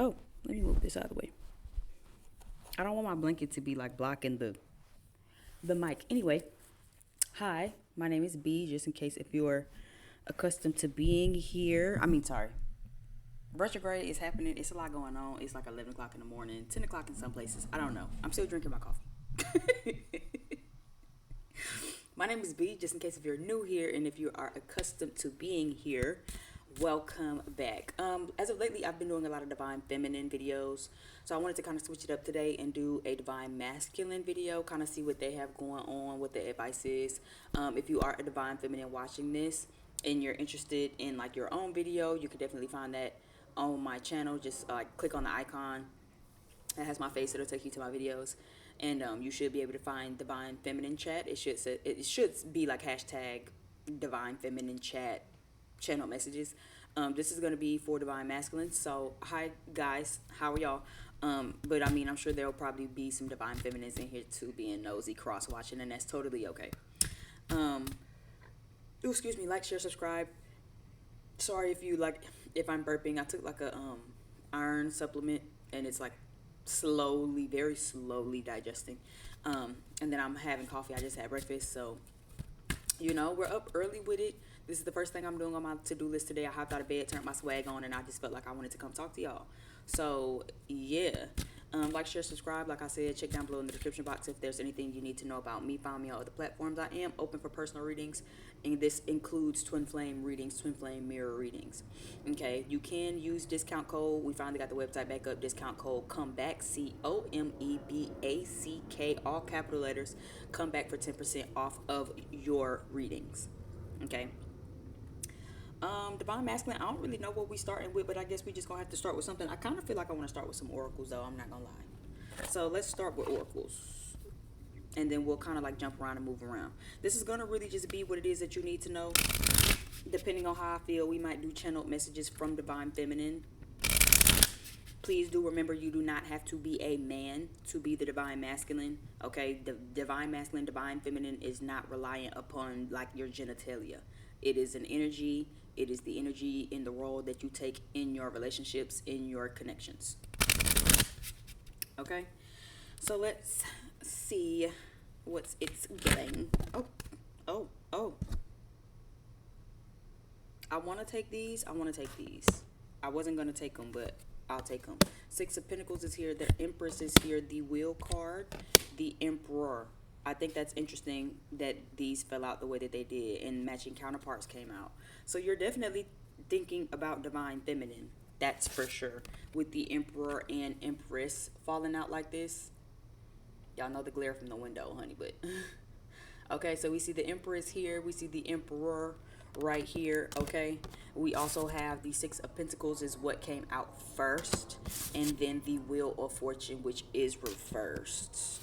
Oh, let me move this out of the way. I don't want my blanket to be like blocking the mic. Anyway, hi, my name is B. Just in case if you're accustomed to being here, sorry. Retrograde is happening. It's a lot going on. It's like 11 o'clock in the morning, 10 o'clock in some places. I don't know. I'm still drinking my coffee. My name is B, just in case if you're new here and if you are accustomed to being here, welcome back. As of lately, I've been doing a lot of divine feminine videos, so I wanted to kind of switch it up today and do a divine masculine video, kind of see what they have going on, what the advice is. If you are a divine feminine watching this and you're interested in like your own video, you can definitely find that on my channel. Just click on the icon that has my face. It'll take you to my videos, and you should be able to find divine feminine chat. It should be like hashtag divine feminine chat channel messages. This is going to be for divine masculine. So hi guys, how are y'all? But I'm sure there'll probably be some divine feminines in here too, being nosy, cross watching, and that's totally okay. um Excuse me, like, share, subscribe. Sorry if I'm burping. I took like a iron supplement, and it's like slowly, very slowly digesting. And then I'm having coffee. I just had breakfast, so we're up early with it. This is the first thing I'm doing on my to-do list today. I hopped out of bed, turned my swag on, and I just felt like I wanted to come talk to y'all. So yeah, like, share, subscribe. Like I said, check down below in the description box if there's anything you need to know about me. Find me on other platforms. I am open for personal readings, and this includes twin flame readings, twin flame mirror readings. Okay, you can use discount code. We finally got the website back up. Discount code comeback, COMEBACK, all capital letters. Come back for 10% off of your readings. Okay. Divine masculine. I don't really know what we starting with, but I guess we just gonna have to start with something. I kind of feel like I want to start with some oracles, though. I'm not gonna lie. So let's start with oracles, and then we'll kind of like jump around and move around. This is gonna really just be what it is that you need to know. Depending on how I feel, we might do channeled messages from divine feminine. Please do remember, you do not have to be a man to be the divine masculine. Okay, the divine masculine, divine feminine is not reliant upon like your genitalia. It is an energy. It is the energy in the role that you take in your relationships, in your connections. Okay, so let's see what's it's giving. Oh. I want to take these. I wasn't going to take them, but I'll take them. Six of Pentacles is here. The Empress is here. The Wheel card. The Emperor. I think that's interesting that these fell out the way that they did and matching counterparts came out. So you're definitely thinking about divine feminine. That's for sure. With the Emperor and Empress falling out like this. Y'all know the glare from the window, honey, but... Okay, so we see the Empress here. We see the Emperor right here. Okay, we also have the Six of Pentacles is what came out first, and then the Wheel of Fortune, which is reversed.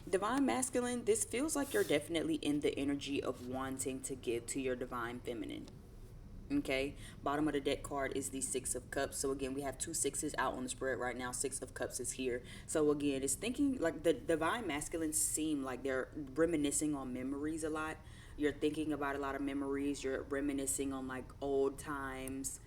Divine masculine, this feels like you're definitely in the energy of wanting to give to your divine feminine. Okay, bottom of the deck card is the Six of Cups. So again, we have two sixes out on the spread right now. Six of Cups is here. So again, it's thinking like the divine masculines seem like they're reminiscing on memories a lot. You're thinking about a lot of memories. You're reminiscing on like old times.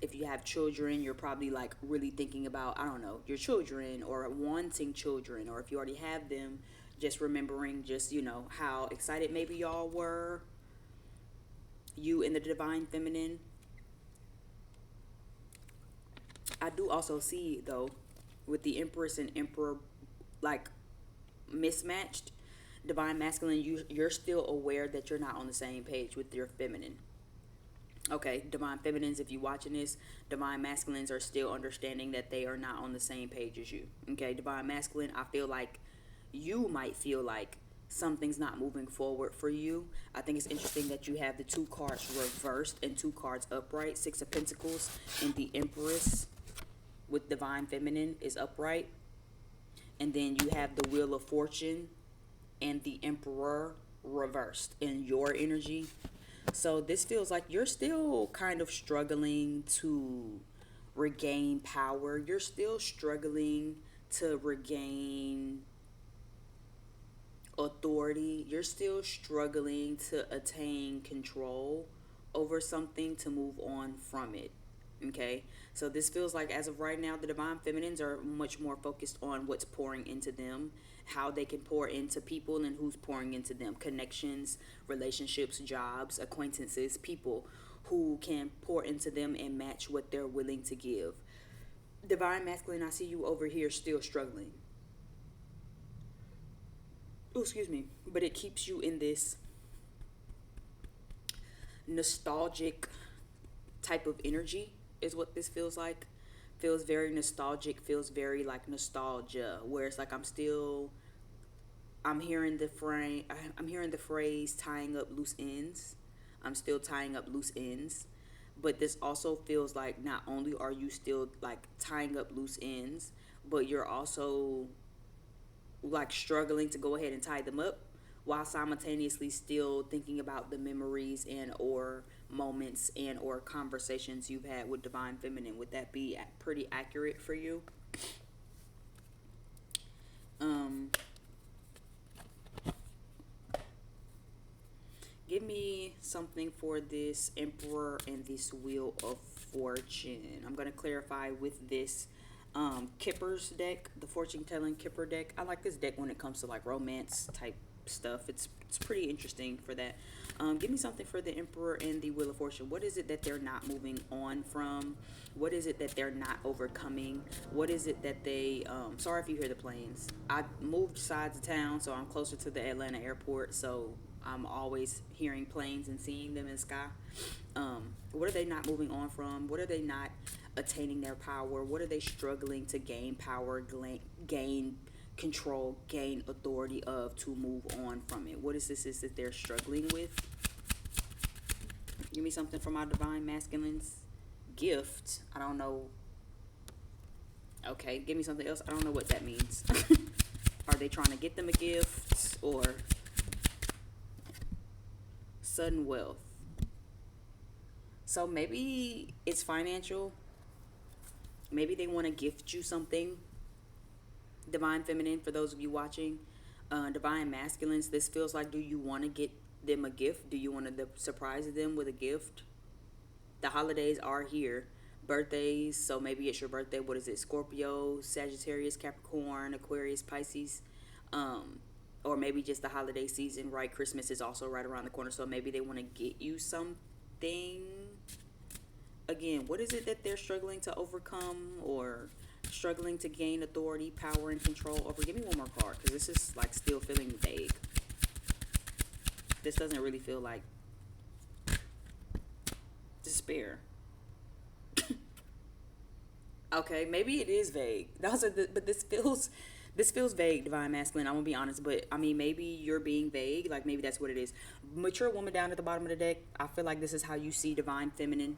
If you have children, you're probably like really thinking about, I don't know, your children or wanting children, or if you already have them, just remembering just, how excited maybe y'all were, you in the divine feminine. I do also see though, with the Empress and Emperor like mismatched, divine masculine, you're still aware that you're not on the same page with your feminine. Okay, divine feminines, if you're watching this, divine masculines are still understanding that they are not on the same page as you. Okay, divine masculine, I feel like you might feel like something's not moving forward for you. I think it's interesting that you have the two cards reversed and two cards upright. Six of Pentacles and the Empress with divine feminine is upright. And then you have the Wheel of Fortune and the Emperor reversed in your energy. So this feels like you're still kind of struggling to regain power. You're still struggling to regain authority. You're still struggling to attain control over something to move on from it. Okay, so this feels like as of right now, the divine feminines are much more focused on what's pouring into them, how they can pour into people, and who's pouring into them. Connections, relationships, jobs, acquaintances, people who can pour into them and match what they're willing to give. Divine masculine, I see you over here still struggling. Oh, excuse me. But it keeps you in this nostalgic type of energy, is what this feels like. Feels very nostalgic, feels very like nostalgia, where it's like I'm hearing the frame, I'm hearing the phrase tying up loose ends. I'm still tying up loose ends. But this also feels like not only are you still like tying up loose ends, but you're also like struggling to go ahead and tie them up while simultaneously still thinking about the memories and or moments and or conversations you've had with divine feminine. Would that be pretty accurate for you? um Give me something for this emperor and this wheel of fortune. I'm going to clarify with this Kipper's deck, the fortune telling Kipper deck. I like this deck when it comes to like romance type stuff. It's pretty interesting for that. Give me something for the emperor and the wheel of fortune. What is it that they're not moving on from? What is it that they're not overcoming? What is it that they sorry if you hear the planes. I moved sides of town, so I'm closer to the Atlanta airport, so I'm always hearing planes and seeing them in the sky. What are they not moving on from? What are they not attaining their power? What are they struggling to gain power, gain control, gain authority of to move on from it? What is this is that they're struggling with? Give me something from my divine masculines. Gift. I don't know. Okay, give me something else. I don't know what that means. Are they trying to get them a gift or sudden wealth? So maybe it's financial. Maybe they want to gift you something. Divine feminine, for those of you watching. Divine masculines, this feels like, do you want to get them a gift? Do you want to surprise them with a gift? The holidays are here. Birthdays, so maybe it's your birthday. What is it? Scorpio, Sagittarius, Capricorn, Aquarius, Pisces. Or maybe just the holiday season, right? Christmas is also right around the corner, so maybe they want to get you something. Again, what is it that they're struggling to overcome or struggling to gain authority, power, and control over? Give me one more card, because this is like still feeling vague. This doesn't really feel like despair. Okay, maybe it is vague. But this feels vague, divine masculine. I'm gonna be honest, but I mean, maybe you're being vague. Like maybe that's what it is. Mature woman down at the bottom of the deck. I feel like this is how you see divine feminine,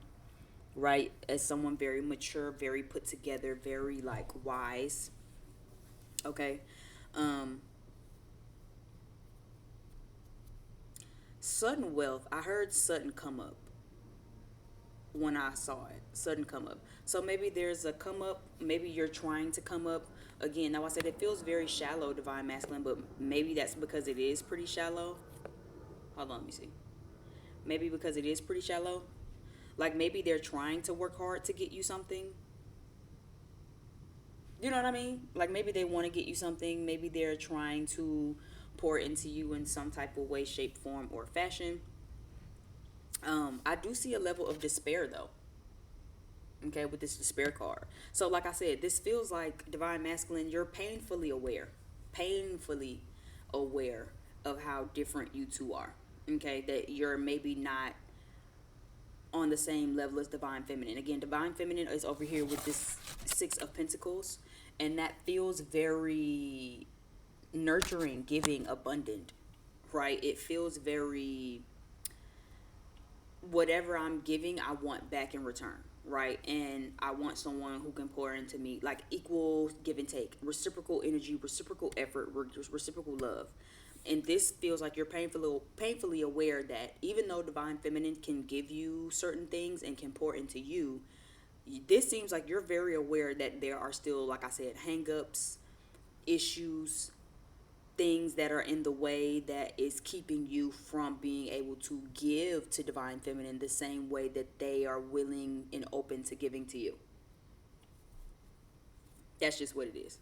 right? As someone very mature, very put together, very like wise. Okay. Sudden wealth. I heard sudden come up when I saw it. Sudden come up. So maybe there's a come up. Maybe you're trying to come up. Again, now I said it feels very shallow, divine masculine, but maybe that's because it is pretty shallow. Hold on, let me see. Maybe because it is pretty shallow. Like maybe they're trying to work hard to get you something. You know what I mean? Like maybe they want to get you something. Maybe they're trying to pour into you in some type of way, shape, form, or fashion. I do see a level of despair though. Okay, with this despair card. So like I said, this feels like divine masculine, you're painfully aware of how different you two are. Okay, that you're maybe not on the same level as divine feminine. Again, divine feminine is over here with this Six of Pentacles, and that feels very nurturing, giving, abundant, right? It feels very, whatever I'm giving, I want back in return, right? And I want someone who can pour into me, like equal give and take, reciprocal energy, reciprocal effort, reciprocal love. And this feels like you're painfully aware that even though divine feminine can give you certain things and can pour into you, this seems like you're very aware that there are still, like I said, hang-ups, issues, things that are in the way that is keeping you from being able to give to divine feminine the same way that they are willing and open to giving to you. That's just what it is.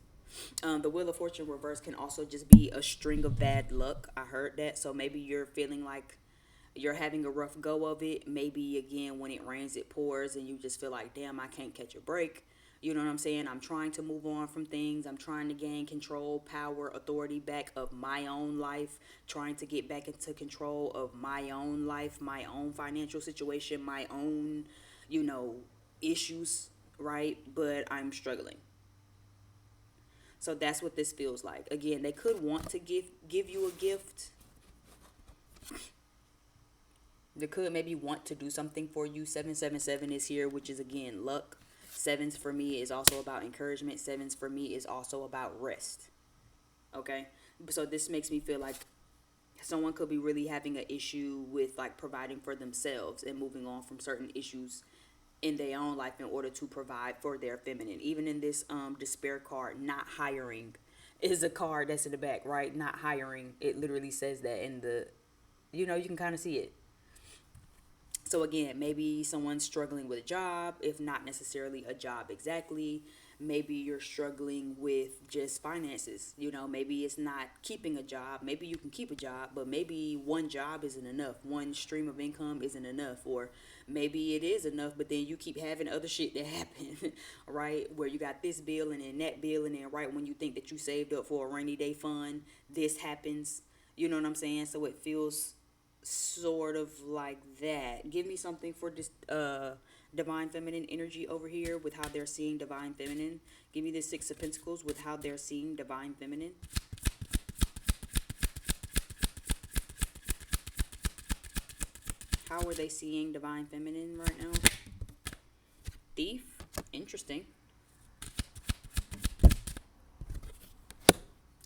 The Wheel of Fortune reverse can also just be a string of bad luck. I heard that. So maybe you're feeling like you're having a rough go of it. Maybe again, when it rains, it pours, and you just feel like, damn, I can't catch a break. You know what I'm saying? I'm trying to move on from things. I'm trying to gain control, power, authority back of my own life, trying to get back into control of my own life, my own financial situation, my own, you know, issues, right? But I'm struggling. So that's what this feels like. Again, they could want to give you a gift. They could maybe want to do something for you. 777 is here, which is again luck. Sevens for me is also about encouragement. Sevens for me is also about rest. Okay? So this makes me feel like someone could be really having an issue with like providing for themselves and moving on from certain issues in their own life in order to provide for their feminine. Even in this despair card, not hiring is a card that's in the back, right? Not hiring. It literally says that in the, you know, you can kind of see it. So again, maybe someone's struggling with a job, if not necessarily a job exactly. Maybe you're struggling with just finances. You know, maybe it's not keeping a job. Maybe you can keep a job, but maybe one job isn't enough. One stream of income isn't enough. Or maybe it is enough, but then you keep having other shit that happen, right? Where you got this bill and then that bill, and then right when you think that you saved up for a rainy day fund, this happens. You know what I'm saying? So it feels sort of like that. Give me something for this divine feminine energy over here with how they're seeing divine feminine. Give me the Six of Pentacles with how they're seeing divine feminine. How are they seeing divine feminine right now? Thief. Interesting.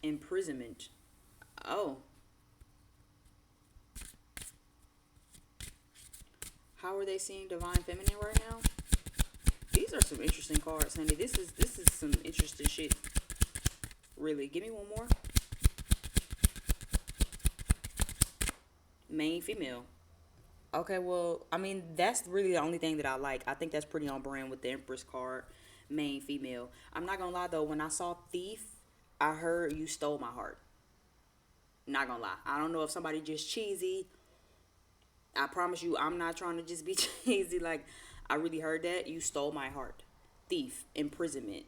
Imprisonment. Oh. How are they seeing divine feminine right now? These are some interesting cards, honey. This is some interesting shit. Really. Give me one more. Main female. Okay, well, I mean, that's really the only thing that I like. I think that's pretty on brand with the Empress card. Main female. I'm not gonna lie though, when I saw thief, I heard you stole my heart. Not gonna lie. I don't know if somebody just cheesy. I promise you, I'm not trying to just be cheesy. Like, I really heard that. You stole my heart. Thief. Imprisonment.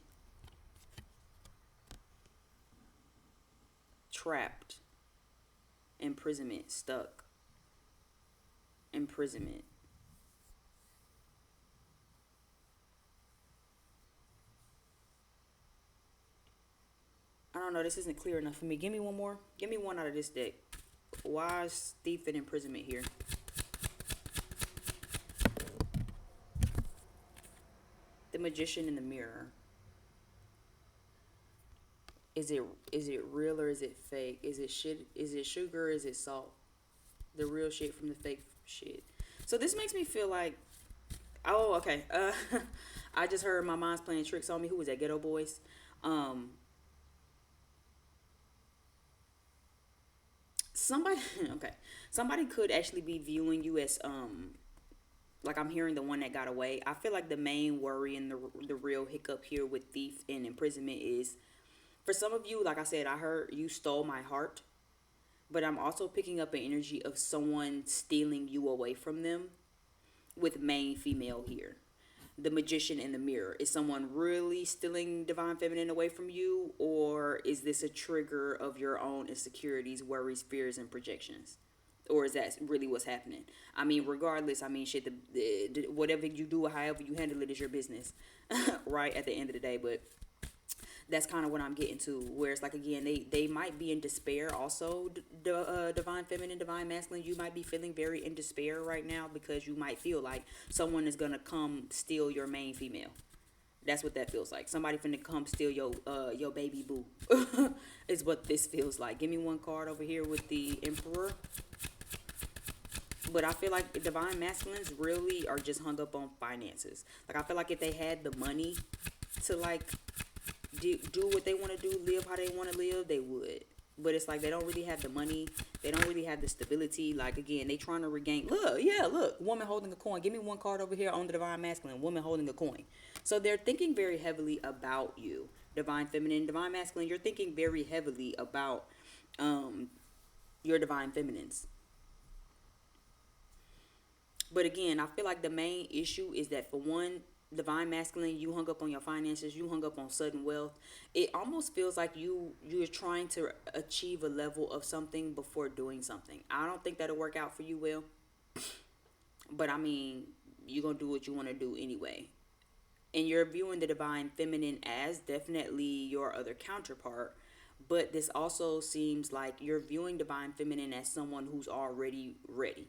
Trapped. Imprisonment. Stuck. Imprisonment. I don't know. This isn't clear enough for me. Give me one more. Give me one out of this deck. Why is thief and imprisonment here? The Magician in the Mirror. Is it real or is it fake? Is it shit? Is it sugar or is it salt? The real shit from the fake shit. So this makes me feel like, oh, okay. I just heard my mom's playing tricks on me. Who was that? Ghetto Boys. Somebody, okay. Somebody could actually be viewing you as like I'm hearing the one that got away. I feel like the main worry and the real hiccup here with thief and imprisonment is, for some of you, like I said, I heard you stole my heart, but I'm also picking up an energy of someone stealing you away from them with main female here. The Magician in the Mirror. Is someone really stealing divine feminine away from you, or is this a trigger of your own insecurities, worries, fears, and projections? Or is that really what's happening? I mean, regardless, I mean, shit, whatever you do, however you handle it is your business, right, at the end of the day. But that's kind of what I'm getting to, where it's like, again, they might be in despair also. Divine feminine, divine masculine, you might be feeling very in despair right now because you might feel like someone is gonna come steal your main female. That's what that feels like. Somebody finna come steal your baby boo is what this feels like. Give me one card over here with the Emperor. But I feel like divine masculines really are just hung up on finances. Like, I feel like if they had the money to like do what they want to do, live how they want to live, they would. but it's like they don't really have the money. They don't really have the stability. Like, again, they trying to regain. Look, yeah, look. Woman holding a coin. Give me one card over here on the divine masculine. Woman holding a coin. So they're thinking very heavily about you. Divine feminine, divine masculine. You're thinking very heavily about your divine feminines. But again, I feel like the main issue is that, for one, divine masculine, you hung up on your finances, you hung up on sudden wealth. It almost feels like you're trying to achieve a level of something before doing something. I don't think that'll work out for you, Will. But I mean, you're gonna do what you want to do anyway. And you're viewing the divine feminine as definitely your other counterpart. But this also seems like you're viewing divine feminine as someone who's already ready.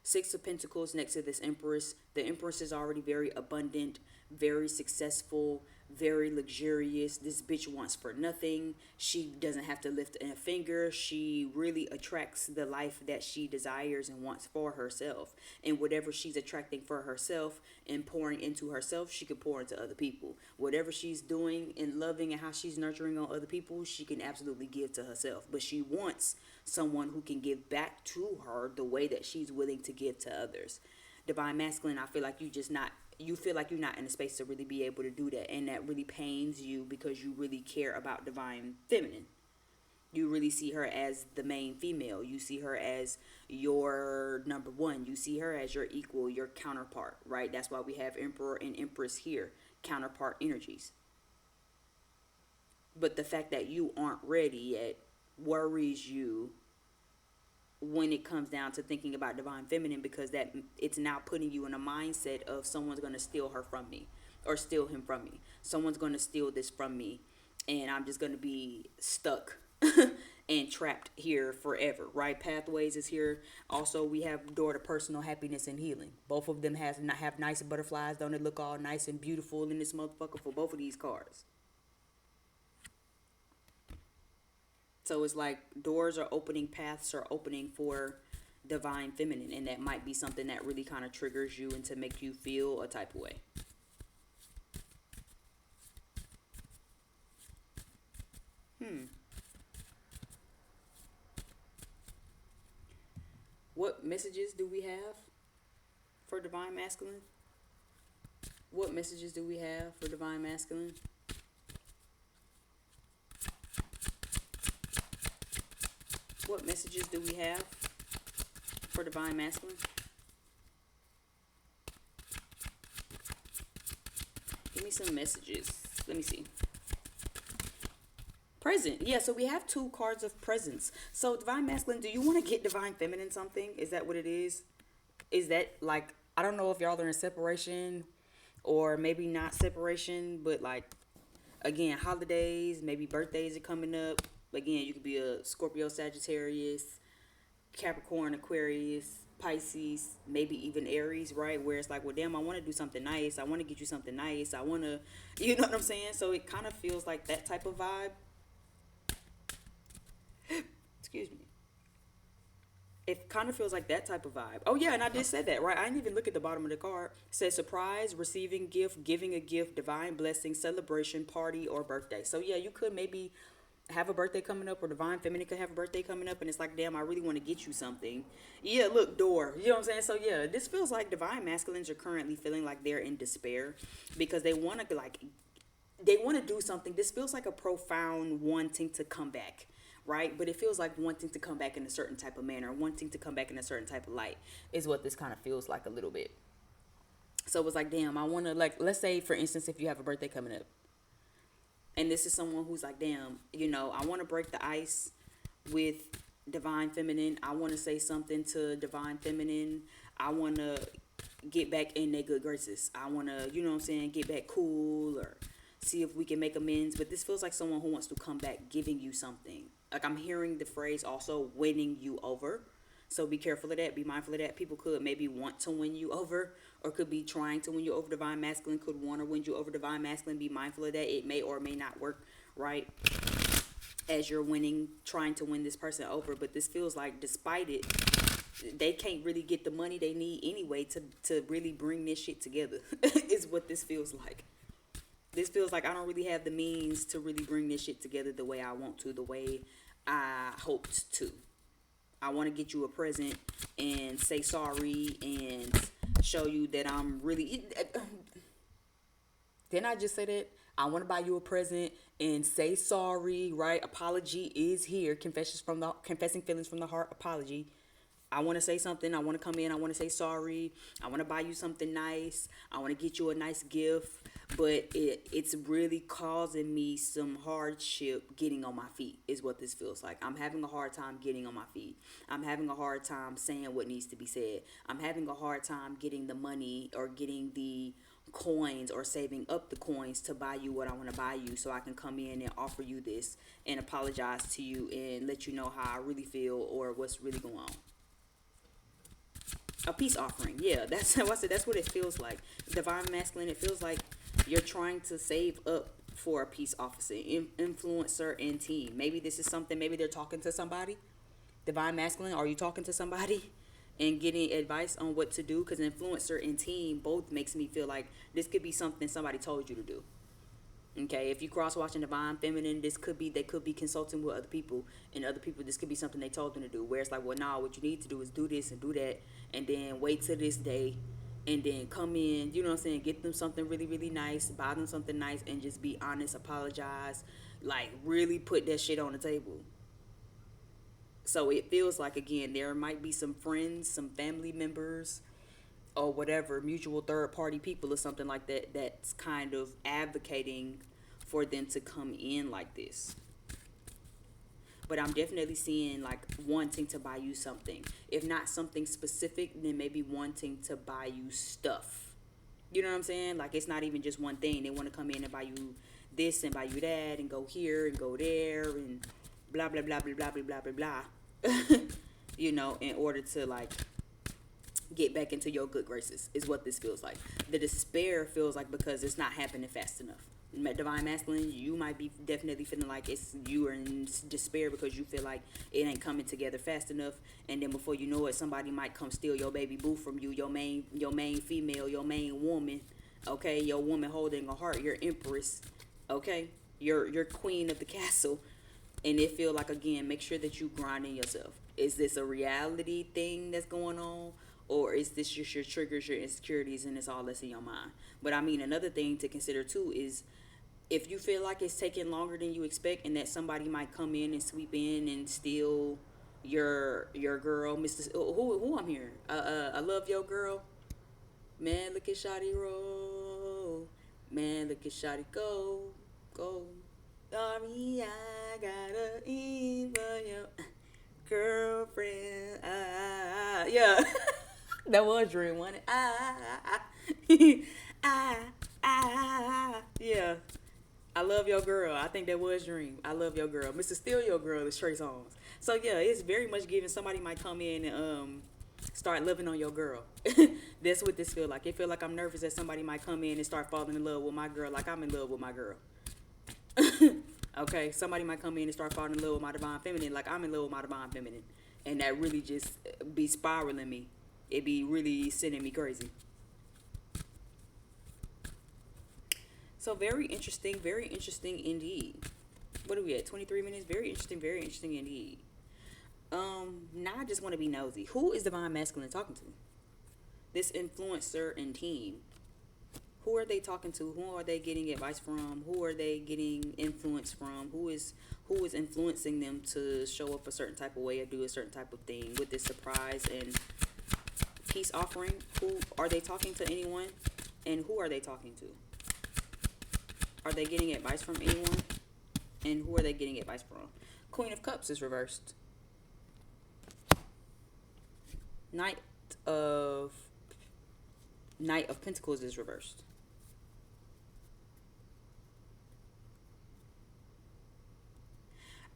Six of Pentacles next to this Empress. The Empress is already very abundant, very successful, very luxurious. This bitch wants for nothing. She doesn't have to lift a finger. She really attracts the life that she desires and wants for herself. And whatever she's attracting for herself and pouring into herself, she can pour into other people. Whatever she's doing and loving and how she's nurturing on other people, she can absolutely give to herself. But she wants someone who can give back to her the way that she's willing to give to others. Divine masculine, I feel like you feel like you're not in a space to really be able to do that, and that really pains you because you really care about divine feminine. You really see her as the main female. You see her as your number one. You see her as your equal, your counterpart, right? That's why we have Emperor and Empress here, counterpart energies. But the fact that you aren't ready yet worries you when it comes down to thinking about divine feminine, because that it's now putting you in a mindset of someone's going to steal her from me or steal him from me. Someone's going to steal this from me, and I'm just going to be stuck and trapped here forever, right? Pathways is here. Also, we have door to personal happiness and healing. Both of them have nice butterflies. Don't it look all nice and beautiful in this motherfucker for both of these cards? So it's like doors are opening, paths are opening for divine feminine, and that might be something that really kind of triggers you and to make you feel a type of way. What messages do we have for divine masculine? What messages do we have for divine masculine? What messages do we have for divine masculine? Give me some messages. Let me see. Present. Yeah, so we have two cards of presence. So divine masculine, do you want to get divine feminine something? Is that what it is? Is that like, I don't know if y'all are in separation or maybe not separation, but like, again, holidays, maybe birthdays are coming up. Again, you could be a Scorpio, Sagittarius, Capricorn, Aquarius, Pisces, maybe even Aries, right? Where it's like, well, damn, I want to do something nice. I want to get you something nice. I want to, you know what I'm saying? So it kind of feels like that type of vibe. Excuse me. It kind of feels like that type of vibe. Oh, yeah, and I did say that, right? I didn't even look at the bottom of the card. It says surprise, receiving gift, giving a gift, divine blessing, celebration, party, or birthday. So, yeah, you could maybe have a birthday coming up, or divine feminine could have a birthday coming up, and it's like, damn, I really want to get you something. Yeah, look, door. You know what I'm saying? So, yeah, this feels like divine masculines are currently feeling like they're in despair because they want to, like, they want to do something. This feels like a profound wanting to come back, right? But it feels like wanting to come back in a certain type of manner, wanting to come back in a certain type of light is what this kind of feels like a little bit. So it's like, damn, I want to, like, let's say, for instance, if you have a birthday coming up, and this is someone who's like, damn, you know, I want to break the ice with divine feminine. I want to say something to divine feminine. I want to get back in their good graces. I want to, you know what I'm saying, get back cool or see if we can make amends. But this feels like someone who wants to come back giving you something. Like, I'm hearing the phrase also winning you over. So be careful of that. Be mindful of that. People could maybe want to win you over, or could be trying to win you over. Divine masculine could want to win you over. Divine masculine, be mindful of that. It may or may not work, right? As you're winning, trying to win this person over. But this feels like, despite it, they can't really get the money they need anyway to really bring this shit together. Is what this feels like. This feels like I don't really have the means to really bring this shit together the way I want to, the way I hoped to. I want to get you a present and say sorry and show you that I'm really. Didn't I just say that? I want to buy you a present and say sorry, right? Apology is here. Confessing feelings from the heart. Apology. I want to say something. I want to come in. I want to say sorry. I want to buy you something nice. I want to get you a nice gift. But it's really causing me some hardship getting on my feet is what this feels like. I'm having a hard time getting on my feet. I'm having a hard time saying what needs to be said. I'm having a hard time getting the money or getting the coins or saving up the coins to buy you what I want to buy you, so I can come in and offer you this and apologize to you and let you know how I really feel or what's really going on. A peace offering. Yeah, that's how I said. That's what it feels like. Divine masculine. It feels like you're trying to save up for a peace officer, influencer, and team. Maybe this is something. Maybe they're talking to somebody. Divine masculine. Are you talking to somebody and getting advice on what to do? Because influencer and team both makes me feel like this could be something somebody told you to do. Okay, if you cross watching divine feminine, they could be consulting with other people, and other people, this could be something they told them to do, where it's like, well, nah, what you need to do is do this and do that, and then wait till this day, and then come in, you know what I'm saying, get them something really, really nice, buy them something nice, and just be honest, apologize, like really put that shit on the table. So it feels like, again, there might be some friends, some family members, or whatever, mutual third party people or something like that, that's kind of advocating for them to come in like this. But I'm definitely seeing like wanting to buy you something. If not something specific, then maybe wanting to buy you stuff. You know what I'm saying? Like, it's not even just one thing. They want to come in and buy you this and buy you that and go here and go there and blah, blah, blah, blah, blah, blah, blah, blah, blah. You know, in order to like get back into your good graces is what this feels like. The despair feels like because it's not happening fast enough. Divine masculine, you might be definitely feeling like you are in despair because you feel like it ain't coming together fast enough, and then before you know it, somebody might come steal your baby boo from you, your main female, your main woman, okay, your woman holding a heart, your empress, okay, your queen of the castle. And it feel like, again, make sure that you grinding yourself. Is this a reality thing that's going on? Or is this just your triggers, your insecurities, and it's all that's in your mind? But I mean, another thing to consider too is if you feel like it's taking longer than you expect and that somebody might come in and sweep in and steal your girl, Mr. Who I'm hearing? I love your girl. Man, look at Shotty roll. Man, look at Shotty go. Sorry, I gotta eat for your girlfriend. Yeah. That was Dream, wasn't it? Yeah. I love your girl. I think that was Dream. I love your girl. Mr. Steal Your Girl is Trey Songz. So yeah, it's very much giving somebody might come in and start loving on your girl. That's what this feel like. It feel like I'm nervous that somebody might come in and start falling in love with my girl like I'm in love with my girl. Okay, somebody might come in and start falling in love with my divine feminine like I'm in love with my divine feminine. And that really just be spiraling me. It be really sending me crazy. So very interesting indeed. What are we at? 23 minutes? Very interesting indeed. Now I just want to be nosy. Who is divine masculine talking to? This influencer and team. Who are they talking to? Who are they getting advice from? Who are they getting influence from? Who is influencing them to show up a certain type of way or do a certain type of thing with this surprise and peace offering? Who are they talking to? Anyone? And who are they talking to? Are they getting advice from anyone? And who are they getting advice from? Queen of Cups is reversed. Knight of Pentacles is reversed.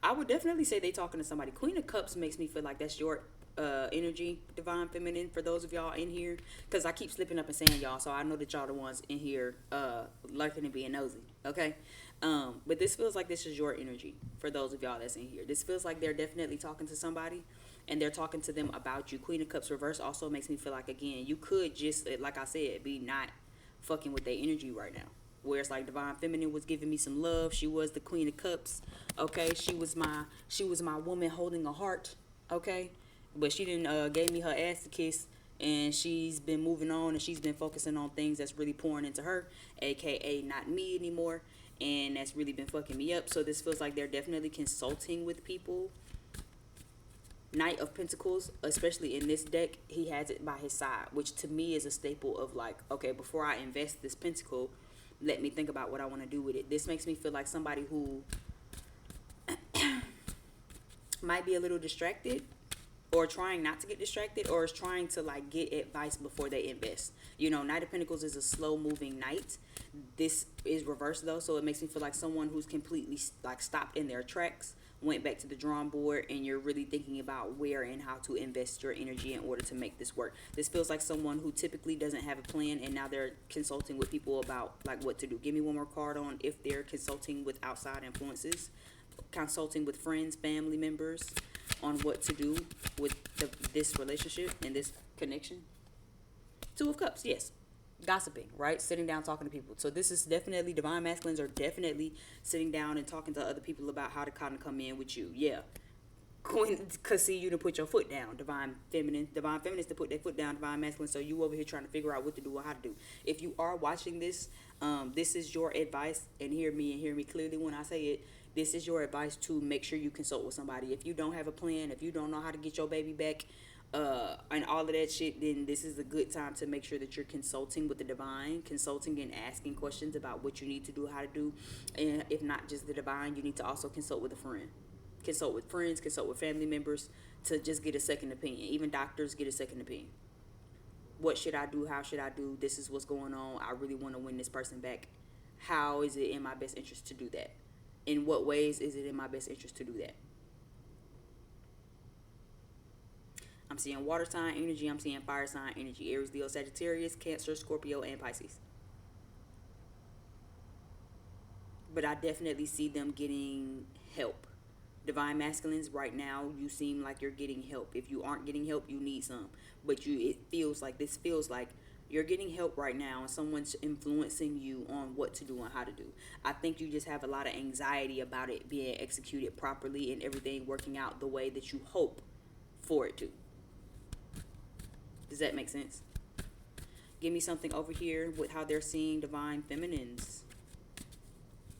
I would definitely say they talking to somebody. Queen of Cups makes me feel like that's your energy, divine feminine, for those of y'all in here, because I keep slipping up and saying y'all, so I know that y'all the ones in here lurking and being nosy, okay? But this feels like this is your energy for those of y'all that's in here. This feels like they're definitely talking to somebody, and they're talking to them about you. Queen of Cups reverse also makes me feel like, again, you could just, like I said, be not fucking with their energy right now. where it's like divine feminine was giving me some love. She was the queen of cups. Okay, she was my woman holding a heart. Okay, but she didn't gave me her ass to kiss, and she's been moving on, and she's been focusing on things that's really pouring into her, aka not me anymore, and that's really been fucking me up. So this feels like they're definitely consulting with people. Knight of Pentacles, especially in this deck, he has it by his side, which to me is a staple of like, okay, before I invest this pentacle, let me think about what I want to do with it. This makes me feel like somebody who might be a little distracted, or trying not to get distracted, or is trying to like get advice before they invest. You know, Knight of Pentacles is a slow moving knight. This is reversed though, so it makes me feel like someone who's completely like stopped in their tracks, went back to the drawing board, and you're really thinking about where and how to invest your energy in order to make this work. This feels like someone who typically doesn't have a plan, and now they're consulting with people about like what to do. Give me one more card on if they're consulting with outside influences, consulting with friends, family members on what to do with this relationship and this connection. Two of Cups, yes. Gossiping, right? Sitting down talking to people. So this is definitely, divine masculines are definitely sitting down and talking to other people about how to kind of come in with you. Yeah. Queen, cause see, you to put your foot down. Divine feminines to put their foot down. Divine masculine, so you over here trying to figure out what to do or how to do. If you are watching this, this is your advice, and hear me clearly when I say it. This is your advice to make sure you consult with somebody. If you don't have a plan, if you don't know how to get your baby back, and all of that shit, then this is a good time to make sure that you're consulting with the divine, consulting and asking questions about what you need to do, how to do. And if not just the divine, you need to also consult with a friend. Consult with friends, consult with family members to just get a second opinion. Even doctors get a second opinion. What should I do? How should I do? This is what's going on. I really want to win this person back. How is it in my best interest to do that? In what ways is it in my best interest to do that? I'm seeing water sign energy. I'm seeing fire sign energy. Aries, Leo, Sagittarius, Cancer, Scorpio, and Pisces. But I definitely see them getting help. Divine masculines, right now, you seem like you're getting help. If you aren't getting help, you need some. But this feels like you're getting help right now, and someone's influencing you on what to do and how to do. I think you just have a lot of anxiety about it being executed properly and everything working out the way that you hope for it to. Does that make sense? Give me something over here with how they're seeing divine feminines.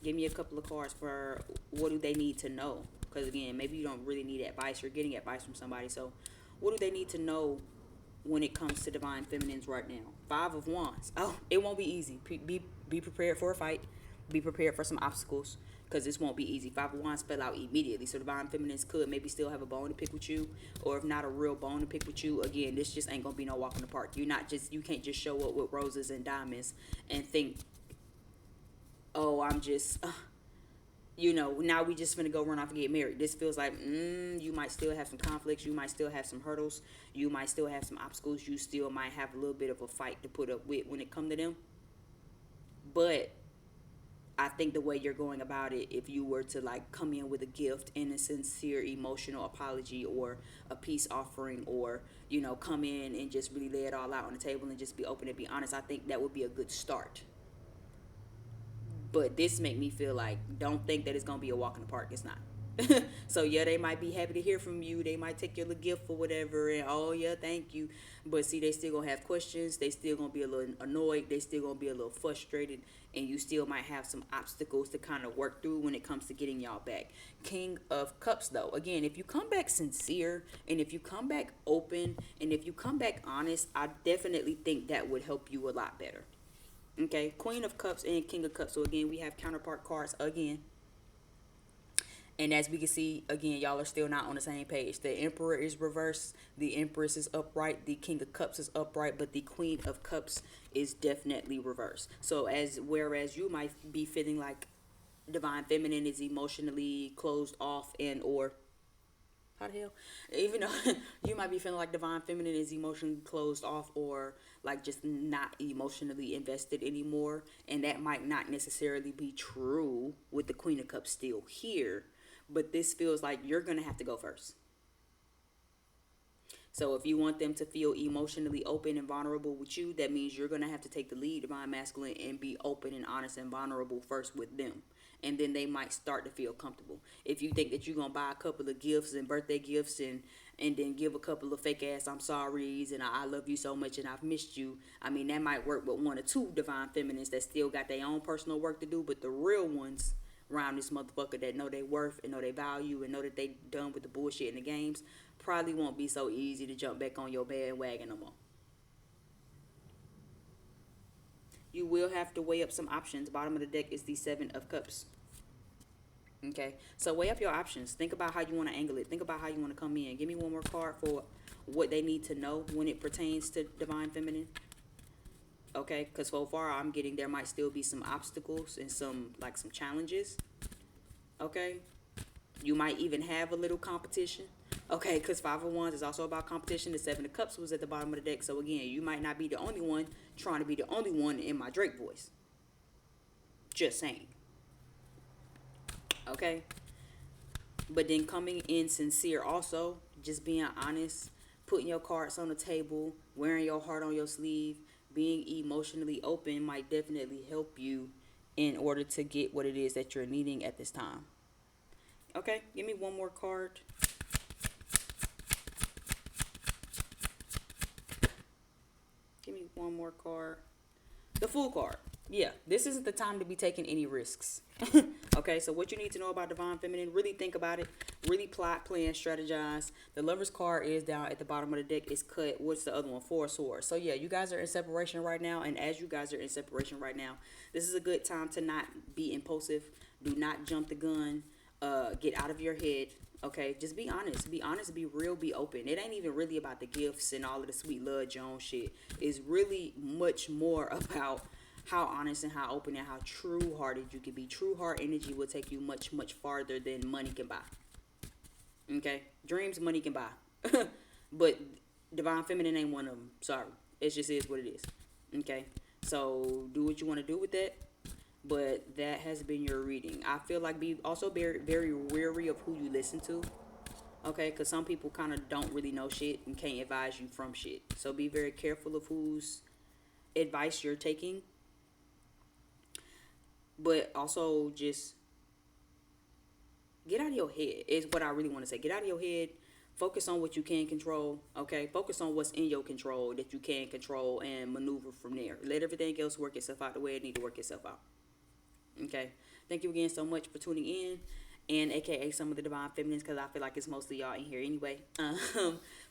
Give me a couple of cards for what do they need to know. Because again, maybe you don't really need advice. You're getting advice from somebody. So what do they need to know when it comes to divine feminines right now? Five of Wands. Oh, it won't be easy. Be prepared for a fight. Be prepared for some obstacles, because this won't be easy. Five of Wands fell out immediately. So divine feminines could maybe still have a bone to pick with you, or if not a real bone to pick with you, again, this just ain't gonna be no walk in the park. You can't just show up with roses and diamonds and think, oh, I'm just now we just finna go run off and get married. This feels like you might still have some conflicts. You might still have some hurdles. You might still have some obstacles. You still might have a little bit of a fight to put up with when it comes to them. But I think the way you're going about it, if you were to like come in with a gift and a sincere emotional apology or a peace offering, or come in and just really lay it all out on the table and just be open and be honest, I think that would be a good start. But this make me feel like, don't think that it's gonna be a walk in the park. It's not. So yeah, they might be happy to hear from you. They might take your little gift or whatever, and oh yeah, thank you. But see, they still gonna have questions. They still gonna be a little annoyed. They still gonna be a little frustrated, and you still might have some obstacles to kind of work through when it comes to getting y'all back. King of Cups, though, again, if you come back sincere, and if you come back open, and if you come back honest, I definitely think that would help you a lot better. Okay, Queen of Cups and King of Cups. So again, we have counterpart cards again. And as we can see, again, y'all are still not on the same page. The Emperor is reversed. The Empress is upright. The King of Cups is upright. But the Queen of Cups is definitely reversed. So whereas you might be feeling like divine feminine is emotionally closed off or how the hell? Even though you might be feeling like divine feminine is emotionally closed off or like just not emotionally invested anymore. And that might not necessarily be true with the Queen of Cups still here. But this feels like you're going to have to go first. So if you want them to feel emotionally open and vulnerable with you, that means you're going to have to take the lead, divine masculine, and be open and honest and vulnerable first with them. And then they might start to feel comfortable. If you think that you're going to buy a couple of gifts and birthday gifts and then give a couple of fake ass I'm sorry's and I love you so much and I've missed you, I mean, that might work with one or two divine feminines that still got their own personal work to do. But the real ones around this motherfucker that know their worth and know their value and know that they done with the bullshit in the games probably won't be so easy to jump back on your bandwagon no more. You will have to weigh up some options. Bottom of the deck is the Seven of Cups. Okay, so weigh up your options. Think about how you want to angle it. Think about how you want to come in. Give me one more card for what they need to know when it pertains to divine feminine. Okay, because so far I'm getting there might still be some obstacles and some challenges. Okay, you might even have a little competition. Okay, because Five of Wands is also about competition. The Seven of Cups was at the bottom of the deck. So again, you might not be the only one trying to be the only one in my Drake voice. Just saying. Okay, but then coming in sincere also, just being honest, putting your cards on the table, wearing your heart on your sleeve, being emotionally open might definitely help you in order to get what it is that you're needing at this time. Okay, give me one more card. Give me one more card. The Fool card. Yeah, this isn't the time to be taking any risks. Okay, so what you need to know about divine feminine, really think about it, really plot, plan, strategize. The Lover's card is down at the bottom of the deck. It's cut. What's the other one? Four of Swords. So yeah, you guys are in separation right now, and as you guys are in separation right now, this is a good time to not be impulsive. Do not jump the gun. Get out of your head. Okay, just be honest. Be honest, be real, be open. It ain't even really about the gifts and all of the sweet love Jones shit. It's really much more about how honest and how open and how true-hearted you can be. True heart energy will take you much, much farther than money can buy. Okay? Dreams, money can buy. But divine feminine ain't one of them. Sorry. It just is what it is. Okay? So do what you want to do with that. But that has been your reading. I feel like be also very, very wary of who you listen to. Okay? Because some people kind of don't really know shit and can't advise you from shit. So be very careful of whose advice you're taking. But also just get out of your head is what I really want to say. Get out of your head. Focus on what you can control. Okay? Focus on what's in your control that you can control and maneuver from there. Let everything else work itself out the way it need to work itself out. Okay? Thank you again so much for tuning in. And aka some of the divine feminines, because I feel like it's mostly y'all in here anyway.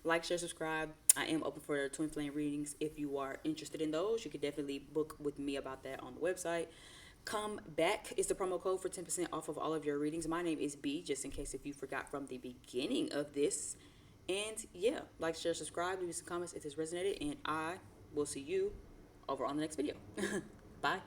Like, share, subscribe. I am open for twin flame readings. If you are interested in those, you could definitely book with me about that on the website. Come back is the promo code for 10% off of all of your readings. My name is B, just in case if you forgot from the beginning of this. And yeah, like, share, subscribe, leave me some comments if this resonated, and I will see you over on the next video. Bye.